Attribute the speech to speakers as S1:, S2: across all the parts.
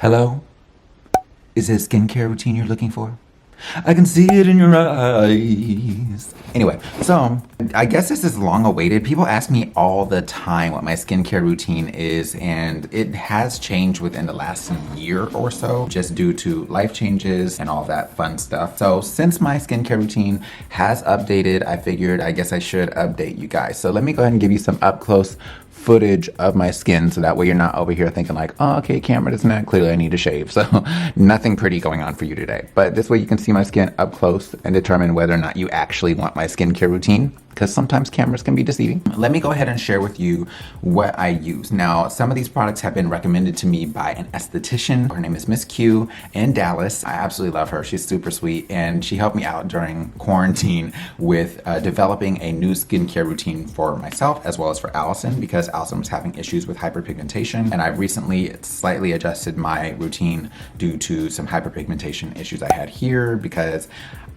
S1: Hello? Is it a skincare routine you're looking for? I can see it in your eyes. Anyway, so I guess this is long awaited. People ask me all the time what my skincare routine is, and it has changed within the last year or so, just due to life changes and all that fun stuff. So since my skincare routine has updated, I figured I guess I should update you guys. So let me go ahead and give you some up close footage of my skin, so that way you're not over here thinking like, oh, okay, camera doesn't act, clearly I need to shave. So nothing pretty going on for you today, but this way you can see my skin up close and determine whether or not you actually want my skincare routine, because sometimes cameras can be deceiving. Let me go ahead and share with you what I use. Now, some of these products have been recommended to me by an esthetician. Her name is Miss Q in Dallas. I absolutely love her. She's super sweet, and she helped me out during quarantine with developing a new skincare routine for myself as well as for Allison, because Allison was having issues with hyperpigmentation, and I recently slightly adjusted my routine due to some hyperpigmentation issues I had here, because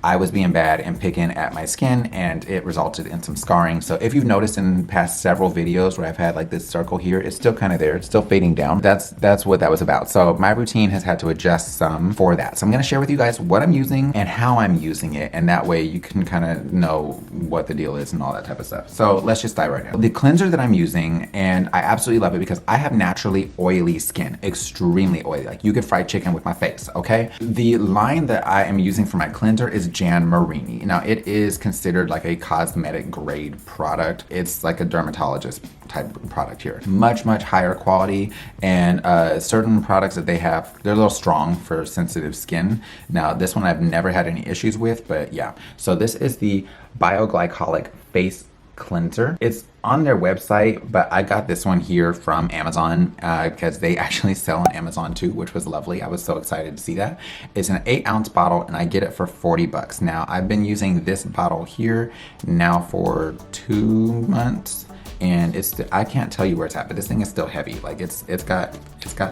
S1: I was being bad and picking at my skin, and it resulted in some scarring. So if you've noticed in past several videos where I've had like this circle here, it's still kind of there. It's still fading down. That's what that was about. So my routine has had to adjust some for that. So I'm gonna share with you guys what I'm using and how I'm using it, and that way you can kind of know what the deal is and all that type of stuff. So let's just dive right in. The cleanser that I'm using, and I absolutely love it because I have naturally oily skin, extremely oily. Like you could fry chicken with my face, okay? The line that I am using for my cleanser is Jan Marini. Now it is considered like a cosmetic grade product. It's like a dermatologist type product here. Much higher quality, and certain products that they have, they're a little strong for sensitive skin. Now this one I've never had any issues with, but yeah. So this is the Bioglycolic Face Cleanser. It's on their website, but I got this one here from Amazon because they actually sell on Amazon too, which was lovely. I was so excited to see that. It's an 8-ounce bottle, and I get it for $40. Now I've been using this bottle here now for 2 months, and I can't tell you where it's at, but this thing is still heavy. Like it's got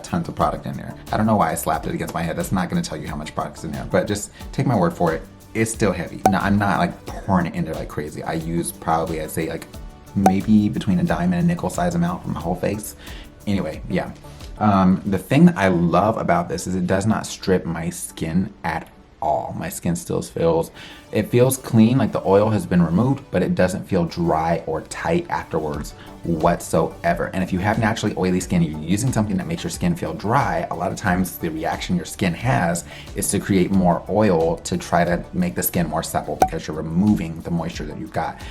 S1: tons of product in there. I don't know why I slapped it against my head. That's not going to tell you how much product's in there, but just take my word for it. It's still heavy. Now I'm not like pouring it in there like crazy. I use probably, I'd say like maybe between a dime and a nickel size amount for my whole face. Anyway, yeah. The thing that I love about this is it does not strip my skin at all. My skin still feels clean, like the oil has been removed, but it doesn't feel dry or tight afterwards whatsoever. And if you have naturally oily skin, you're using something that makes your skin feel dry, a lot of times the reaction your skin has is to create more oil to try to make the skin more supple, because you're removing the moisture that you've got.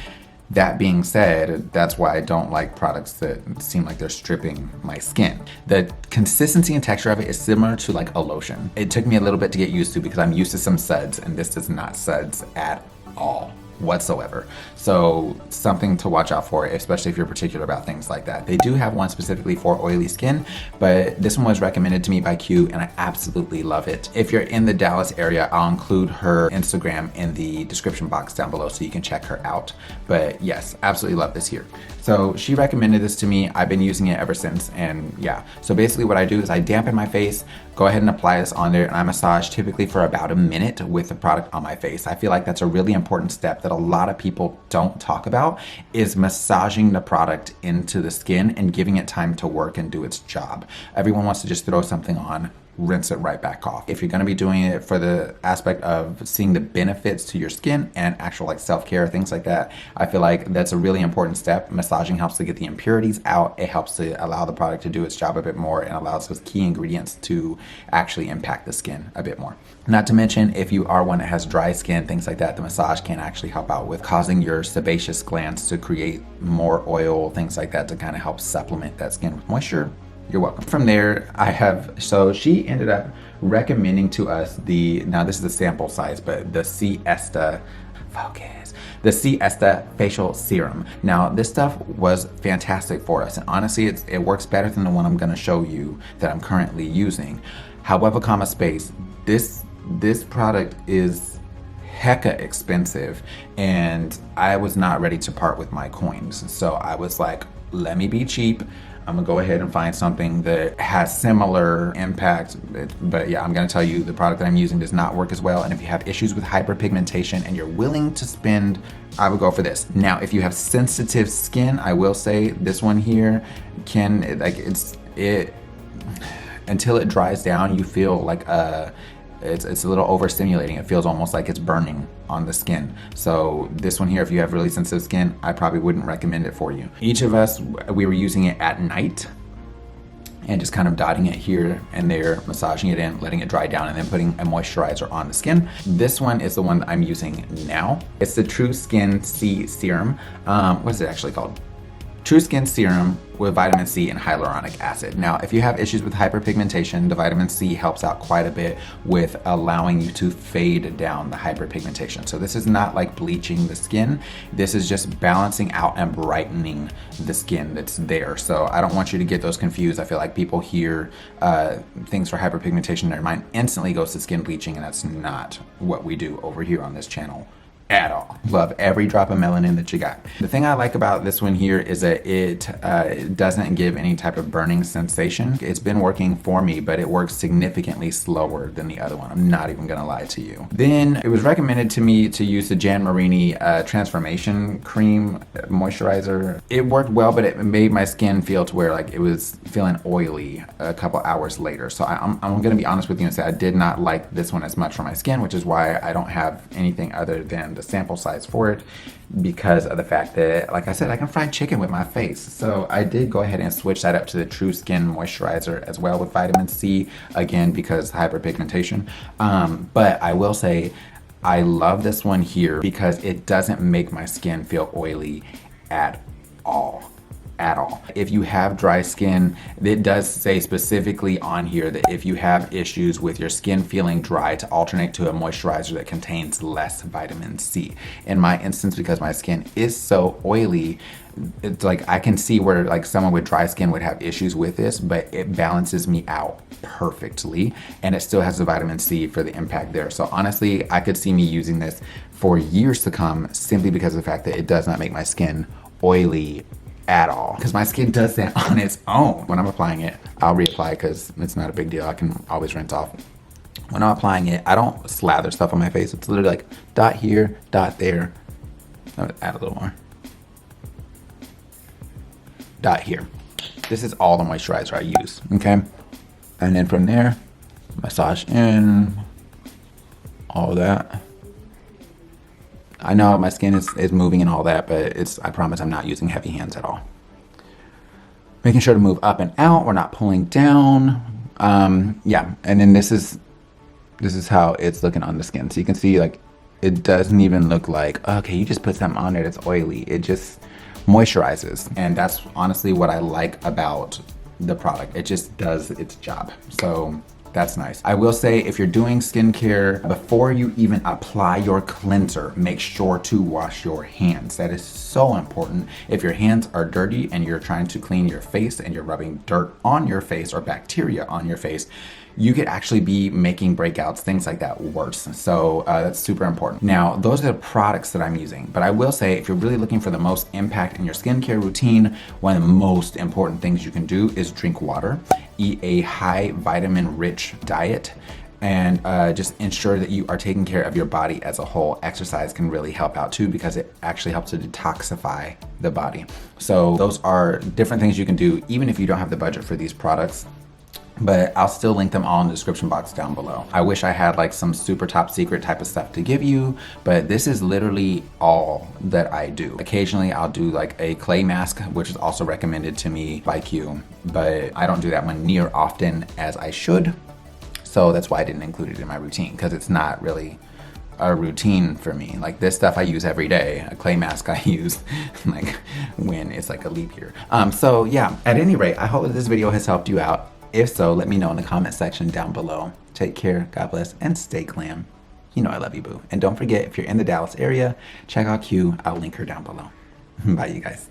S1: That being said, that's why I don't like products that seem like they're stripping my skin. The consistency and texture of it is similar to like a lotion. It took me a little bit to get used to because I'm used to some suds, and this is not suds at all whatsoever. So something to watch out for, especially if you're particular about things like that. They do have one specifically for oily skin, but this one was recommended to me by Q, and I absolutely love it. If you're in the Dallas area, I'll include her Instagram in the description box down below so you can check her out. But yes, absolutely love this here. So she recommended this to me. I've been using it ever since, and yeah. So basically what I do is I dampen my face, go ahead and apply this on there, and I massage typically for about a minute with the product on my face. I feel like that's a really important step that a lot of people don't talk about, is massaging the product into the skin and giving it time to work and do its job. Everyone wants to just throw something on, rinse it right back off. If you're going to be doing it for the aspect of seeing the benefits to your skin and actual like self-care, things like that, I feel like that's a really important step. Massaging helps to get the impurities out. It helps to allow the product to do its job a bit more, and allows those key ingredients to actually impact the skin a bit more. Not to mention, if you are one that has dry skin, things like that, the massage can actually help out with causing your sebaceous glands to create more oil, things like that, to kind of help supplement that skin with moisture. You're welcome. From there, so she ended up recommending to us now this is the sample size, but the Siesta facial serum. Now this stuff was fantastic for us, and honestly it works better than the one I'm going to show you that I'm currently using. However, this product is hecka expensive, and I was not ready to part with my coins. So I was like, let me be cheap. I'm gonna go ahead and find something that has similar impact. But yeah, I'm gonna tell you, the product that I'm using does not work as well. And if you have issues with hyperpigmentation and you're willing to spend, I would go for this. Now, if you have sensitive skin, I will say this one here until it dries down, you feel like it's a little overstimulating. It feels almost like it's burning on the skin. So this one here, if you have really sensitive skin, I probably wouldn't recommend it for you. Each of us, we were using it at night and just kind of dotting it here and there, massaging it in, letting it dry down, and then putting a moisturizer on the skin. This one is the one that I'm using now. It's the True Skin C Serum. What is it actually called? True Skin Serum with vitamin C and hyaluronic acid. Now, if you have issues with hyperpigmentation, the vitamin C helps out quite a bit with allowing you to fade down the hyperpigmentation. So this is not like bleaching the skin. This is just balancing out and brightening the skin that's there. So I don't want you to get those confused. I feel like people hear things for hyperpigmentation, their mind instantly goes to skin bleaching, and that's not what we do over here on this channel at all. Love every drop of melanin that you got. The thing I like about this one here is that it doesn't give any type of burning sensation. It's been working for me, but it works significantly slower than the other one. I'm not even gonna lie to you. Then it was recommended to me to use the Jan Marini Transformation Cream Moisturizer. It worked well, but it made my skin feel to where like it was feeling oily a couple hours later. So I'm gonna be honest with you and say I did not like this one as much for my skin, which is why I don't have anything other than the sample size for it, because of the fact that, like I said, I can fry chicken with my face. So I did go ahead and switch that up to the True Skin Moisturizer as well with vitamin C, again, because hyperpigmentation. But I will say I love this one here because it doesn't make my skin feel oily at all. If you have dry skin, it does say specifically on here that if you have issues with your skin feeling dry, to alternate to a moisturizer that contains less vitamin C. In my instance, because my skin is so oily, it's like I can see where like someone with dry skin would have issues with this, but it balances me out perfectly, and it still has the vitamin C for the impact there. So honestly, I could see me using this for years to come, simply because of the fact that it does not make my skin oily at all, because my skin does that on its own. When I'm applying it, I'll reapply because it's not a big deal. I can always rinse off. When I'm applying it, I don't slather stuff on my face. It's literally like dot here, dot there. I'll add a little more. Dot here. This is all the moisturizer I use, okay? And then from there, massage in, all that. I know my skin is moving and all that, but I promise I'm not using heavy hands at all. Making sure to move up and out. We're not pulling down. Yeah, and then this is how it's looking on the skin. So you can see like it doesn't even look like, okay, you just put something on there that's oily. It just moisturizes, and that's honestly what I like about the product. It just does its job. So that's nice. I will say, if you're doing skincare, before you even apply your cleanser, make sure to wash your hands. That is so important. If your hands are dirty and you're trying to clean your face and you're rubbing dirt on your face or bacteria on your face, you could actually be making breakouts, things like that, worse. So that's super important. Now, those are the products that I'm using. But I will say, if you're really looking for the most impact in your skincare routine, one of the most important things you can do is drink water, eat a high vitamin rich diet, and just ensure that you are taking care of your body as a whole. Exercise can really help out too, because it actually helps to detoxify the body. So those are different things you can do even if you don't have the budget for these products. But I'll still link them all in the description box down below. I wish I had like some super top secret type of stuff to give you, but this is literally all that I do. Occasionally I'll do like a clay mask, which is also recommended to me by Q, but I don't do that one near often as I should. So that's why I didn't include it in my routine, because it's not really a routine for me. Like this stuff I use every day. A clay mask I use like when it's like a leap year. So yeah, at any rate, I hope that this video has helped you out. If so, let me know in the comment section down below. Take care, God bless, and stay glam. You know I love you, boo. And don't forget, if you're in the Dallas area, check out Q. I'll link her down below. Bye, you guys.